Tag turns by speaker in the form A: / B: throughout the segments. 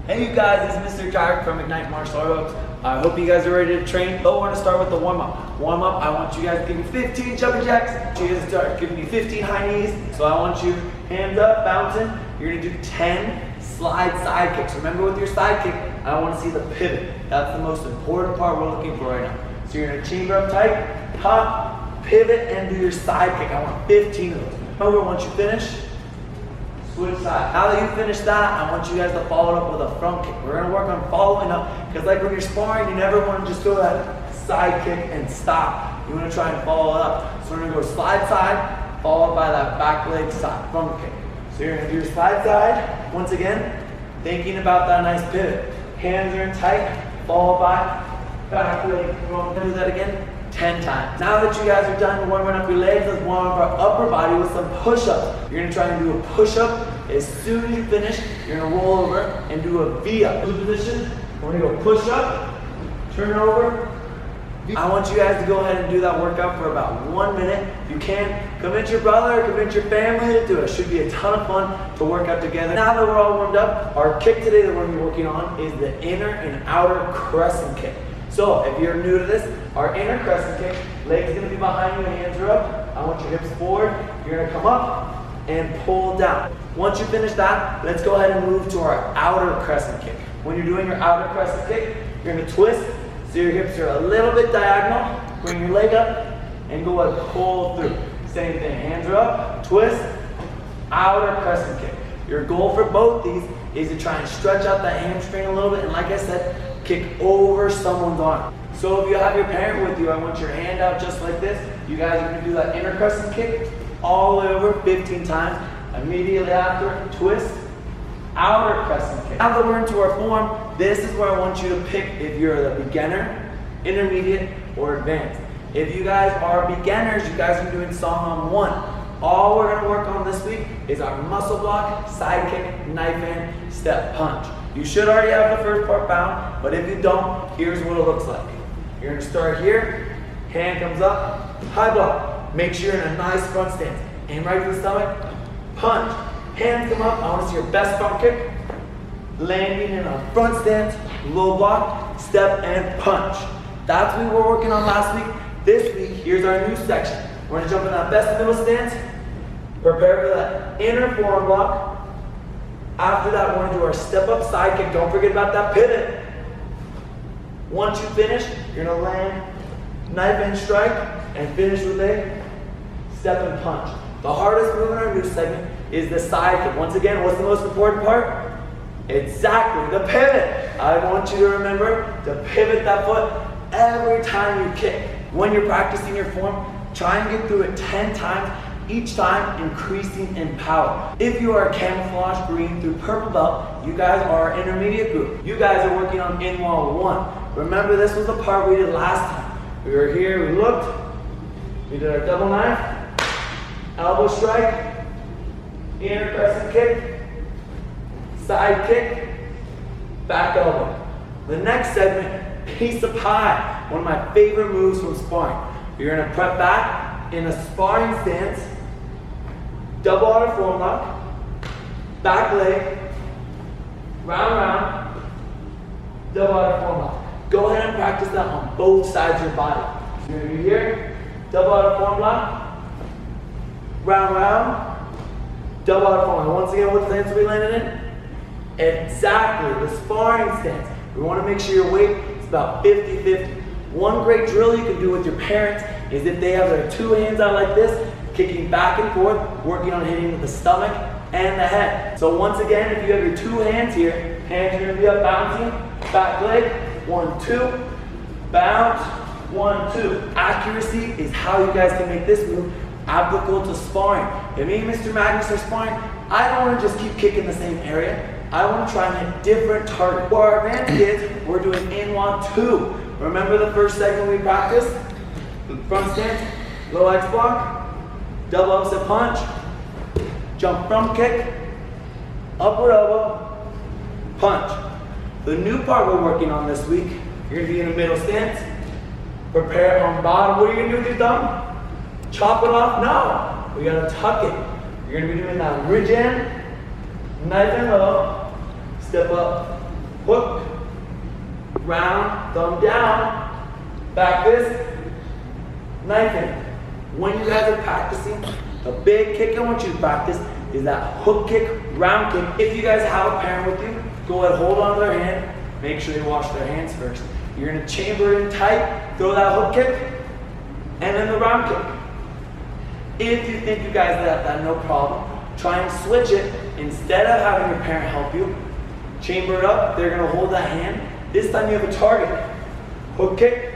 A: Hey you guys, it's Mr. Jack from Ignite Martial Arts. I hope you guys are ready to train. But we're gonna start with the warm-up. Warm-up, I want you guys to give me 15 jumping jacks. I want you guys to start giving me 15 high knees. So I want you hands up, bouncing. You're gonna do 10 slide side kicks. Remember with your side kick, I wanna see the pivot. That's the most important part we're looking for right now. So you're gonna chamber up tight, hop, pivot, and do your side kick. I want 15 of those. Remember, once you finish, switch side. Now that you finish that, I want you guys to follow it up with a front kick. We're gonna work on following up, because like when you're sparring, you never wanna just go that side kick and stop. You wanna try and follow it up. So we're gonna go slide side, followed by that back leg side, front kick. So you're gonna do your slide side, once again, thinking about that nice pivot. Hands are in tight, followed by back leg. We're gonna do that again 10 times. Now that you guys are done warming up your legs, let's warm up our upper body with some push-ups. You're gonna try and do a push-up. As soon as you finish, you're gonna roll over and do a V-up. Good position. We're gonna go push-up, turn over. I want you guys to go ahead and do that workout for about 1 minute. If you can, convince your brother, convince your family to do it. It should be a ton of fun to work out together. Now that we're all warmed up, our kick today that we're gonna be working on is the inner and outer crescent kick. So if you're new to this, our inner crescent kick, legs gonna be behind you and hands are up. I want your hips forward. You're gonna come up and pull down. Once you finish that, let's go ahead and move to our outer crescent kick. When you're doing your outer crescent kick, you're gonna twist so your hips are a little bit diagonal. Bring your leg up and go ahead and pull through. Same thing, hands are up, twist, outer crescent kick. Your goal for both these is to try and stretch out that hamstring a little bit, and like I said, kick over someone's arm. So if you have your parent with you, I want your hand out just like this. You guys are gonna do that inner crescent kick all the way over 15 times. Immediately after, twist, outer crescent kick. Now that we're into our form, this is where I want you to pick if you're a beginner, intermediate, or advanced. If you guys are beginners, you guys are doing song on 1. All we're gonna work on this week is our muscle block, side kick, knife hand, step punch. You should already have the first part bound, but if you don't, here's what it looks like. You're gonna start here, hand comes up, high block. Make sure you're in a nice front stance. Aim right to the stomach, punch. Hands come up, I wanna see your best front kick. Landing in a front stance, low block, step and punch. That's what we were working on last week. This week, here's our new section. We're gonna jump in that best middle stance, prepare for that inner forearm block. After that, we're gonna do our step up side kick. Don't forget about that pivot. Once you finish, you're gonna land, knife and strike, and finish with a step and punch. The hardest move in our new segment is the side kick. Once again, what's the most important part? Exactly, the pivot. I want you to remember to pivot that foot every time you kick. When you're practicing your form, try and get through it 10 times, each time increasing in power. If you are a camouflage green through purple belt, you guys are our intermediate group. You guys are working on in-wall 1. Remember, this was the part we did last time. We were here, we looked, we did our double knife, elbow strike, inner crescent kick, side kick, back elbow. The next segment, piece of pie, one of my favorite moves from sparring. You're gonna prep back in a sparring stance, double outer forearm lock, back leg, round, double outer forearm lock. Go ahead and practice that on both sides of your body. So you're gonna be here, double outer forearm lock, round, double outer forearm lock. Once again, what stance are we landing in? Exactly, the sparring stance. We wanna make sure your weight is about 50-50. One great drill you can do with your parents is if they have their 2 hands out like this, kicking back and forth, working on hitting with the stomach and the head. So once again, if you have your 2 hands here, hands are gonna be up bouncing, back leg, 1, 2, bounce, 1, 2. Accuracy is how you guys can make this move applicable to sparring. If me and Mr. Magnus are sparring, I don't wanna just keep kicking the same area. I wanna try and hit different targets. For our advanced kids, we're doing in-wall 2. Remember the first segment we practiced? Front stance, low X block, double upset punch, jump front kick, upward elbow, punch. The new part we're working on this week, you're gonna be in a middle stance, prepare on bottom. What are you gonna do with your thumb? Chop it off? No, we gotta tuck it. You're gonna be doing that ridge end, knife and low, step up, hook, round, thumb down, back fist, knife in. When you guys are practicing, the big kick I want you to practice is that hook kick, round kick. If you guys have a parent with you, go ahead, hold on to their hand. Make sure they wash their hands first. You're gonna chamber it in tight, throw that hook kick, and then the round kick. If you think you guys have that, no problem. Try and switch it. Instead of having your parent help you, chamber it up, they're gonna hold that hand. This time you have a target. Hook kick,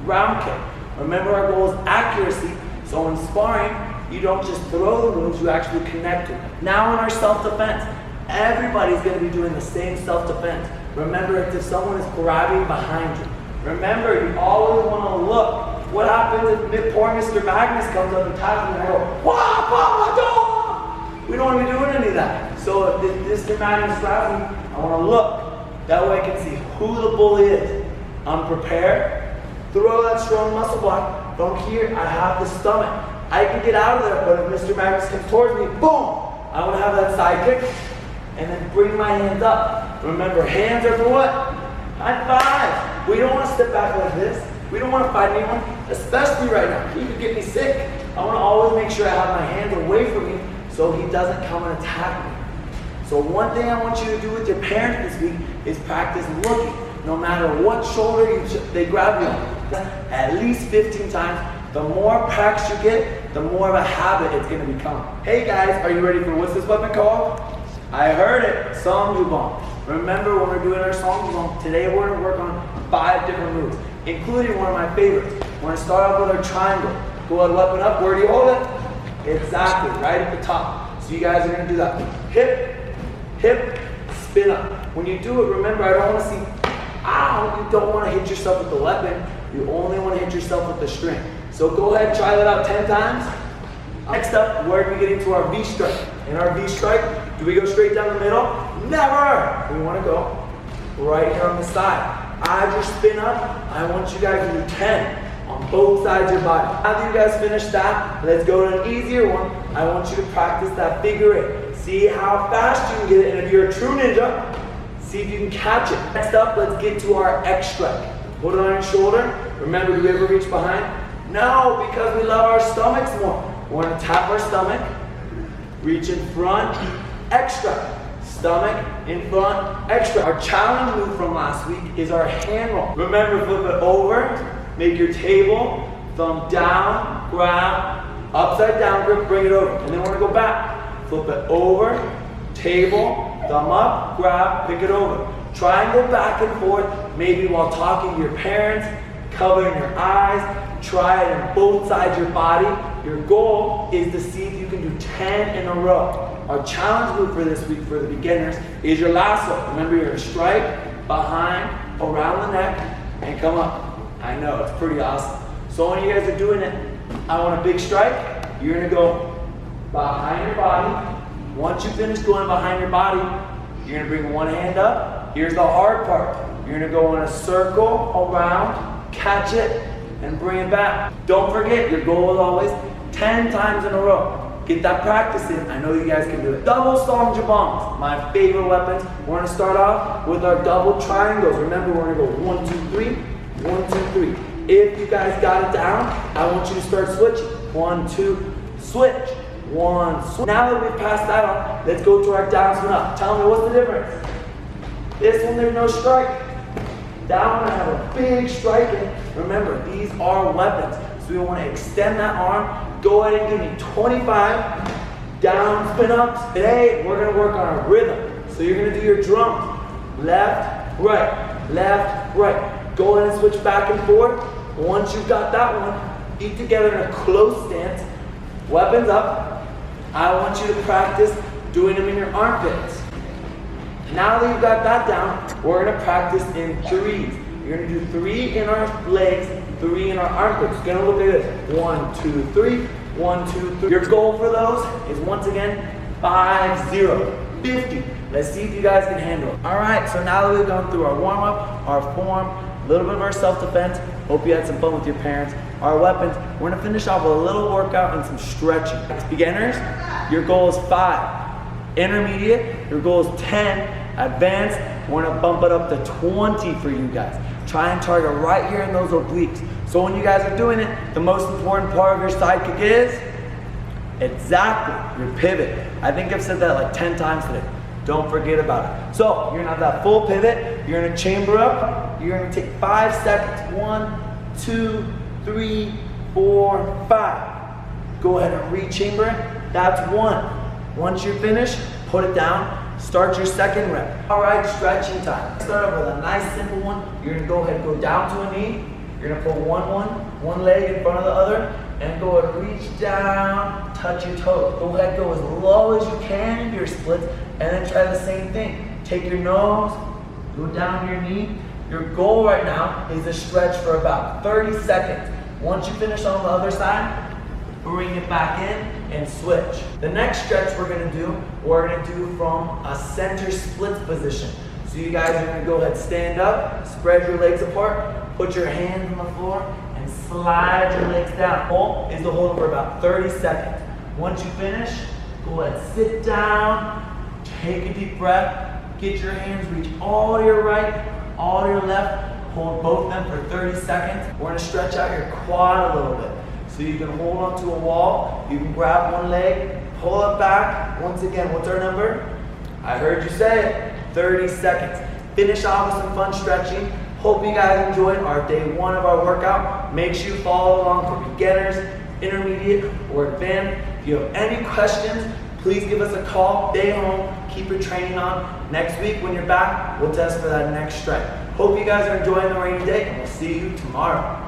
A: round kick. Remember, our goal is accuracy, so in sparring, you don't just throw the moves, you actually connect them. Now in our self-defense, everybody's gonna be doing the same self-defense. Remember, if someone is grabbing behind you, remember, you always wanna look. What happens if poor Mr. Magnus comes up and taps me and I go, wah, wah, wah. We don't wanna be doing any of that. So if Mr. Magnus grabs me, I wanna look. That way I can see who the bully is. I'm prepared. Throw that strong muscle block. From here, I have the stomach. I can get out of there, but if Mr. Magnus comes towards me, boom! I want to have that side kick, and then bring my hands up. Remember, hands are for what? High five. We don't want to step back like this. We don't want to fight anyone, especially right now. He could get me sick. I want to always make sure I have my hands away from me so he doesn't come and attack me. So one thing I want you to do with your parents this week is practice looking. No matter what shoulder they grab you on, at least 15 times. The more practice you get, the more of a habit it's going to become. Hey guys, are you ready for what's this weapon called? I heard it, Song Jubong. Remember, when we're doing our Song Jubong, today we're going to work on 5 different moves, including one of my favorites. We're going to start off with our triangle. Go ahead, weapon up. Where do you hold it? Exactly, right at the top. So you guys are going to do that. Hip, hip, spin up. When you do it, remember, I don't want to see, ow, you don't want to hit yourself with the weapon. You only want to hit yourself with the string. So go ahead, try that out 10 times. Next up, where do we get into our V strike? In our V strike, do we go straight down the middle? Never! We want to go right here on the side. As you spin up, I want you guys to do 10 on both sides of your body. After you guys finish that, let's go to an easier one. I want you to practice that figure 8. See how fast you can get it, and if you're a true ninja, see if you can catch it. Next up, let's get to our X strike. Put it on your shoulder. Remember, do we ever reach behind? No, because we love our stomachs more. We're going to tap our stomach, reach in front, extra. Stomach, in front, extra. Our challenge move from last week is our hand roll. Remember, flip it over, make your table, thumb down, grab, upside down grip, bring it over. And then we're going to go back. Flip it over, table, thumb up, grab, pick it over. Try and go back and forth, maybe while talking to your parents, covering your eyes. Try it on both sides of your body. Your goal is to see if you can do 10 in a row. Our challenge move for this week for the beginners is your lasso. Remember, you're going to strike behind, around the neck, and come up. I know, it's pretty awesome. So when you guys are doing it, I want a big strike. You're going to go behind your body. Once you finish going behind your body, you're going to bring one hand up. Here's the hard part. You're going to go in a circle around, catch it, and bring it back. Don't forget, your goal is always 10 times in a row. Get that practice in. I know you guys can do it. Double Song Jabongs, my favorite weapons. We're going to start off with our double triangles. Remember, we're going to go 1, 2, 3, 1, 2, 3. If you guys got it down, I want you to start switching. 1, 2, switch. 1, switch. Now that we've passed that on, let's go to our down swing up. Tell me, what's the difference? This one, there's no strike. That one, I have a big strike in. Remember, these are weapons. So we want to extend that arm. Go ahead and give me 25 down spin ups. Today, we're going to work on our rhythm. So you're going to do your drums. Left, right. Go ahead and switch back and forth. Once you've got that one, feet together in a close stance. Weapons up. I want you to practice doing them in your armpits. Now that you've got that down, we're going to practice in threes. You're going to do 3 in our legs, 3 in our armpits. It's going to look like this. 1, 2, 3, 1, 2, 3. Your goal for those is, once again, 5, 0, 50. Let's see if you guys can handle it. All right, so now that we've gone through our warm-up, our form, a little bit of our self-defense, hope you had some fun with your parents, our weapons, we're going to finish off with a little workout and some stretching. Beginners, your goal is 5. Intermediate, your goal is 10. Advanced, we're gonna bump it up to 20 for you guys. Try and target right here in those obliques. So when you guys are doing it, the most important part of your side kick is exactly your pivot. I think I've said that like 10 times today. Don't forget about it. So you're gonna have that full pivot. You're gonna chamber up. You're gonna take 5 seconds. 1, 2, 3, 4, 5. Go ahead and re-chamber it. That's 1. Once you're finished, put it down. Start your second rep. All right, stretching time. Start off with a nice simple one. You're gonna go ahead and go down to a knee. You're gonna put one leg in front of the other, and go ahead and reach down, touch your toes. Go ahead, go as low as you can into your splits, and then try the same thing. Take your nose, go down your knee. Your goal right now is to stretch for about 30 seconds. Once you finish on the other side, bring it back in and switch. The next stretch we're gonna do from a center splits position. So you guys are gonna go ahead, stand up, spread your legs apart, put your hands on the floor, and slide your legs down. Goal is to hold it for about 30 seconds. Once you finish, go ahead, sit down, take a deep breath, get your hands, reach all to your right, all to your left, hold both of them for 30 seconds. We're gonna stretch out your quad a little bit. So you can hold onto a wall, you can grab one leg, pull it back. Once again, what's our number? I heard you say it, 30 seconds. Finish off with some fun stretching. Hope you guys enjoyed our day 1 of our workout. Make sure you follow along for beginners, intermediate, or advanced. If you have any questions, please give us a call. Stay home, keep your training on. Next week when you're back, we'll test for that next strength. Hope you guys are enjoying the rainy day, and we'll see you tomorrow.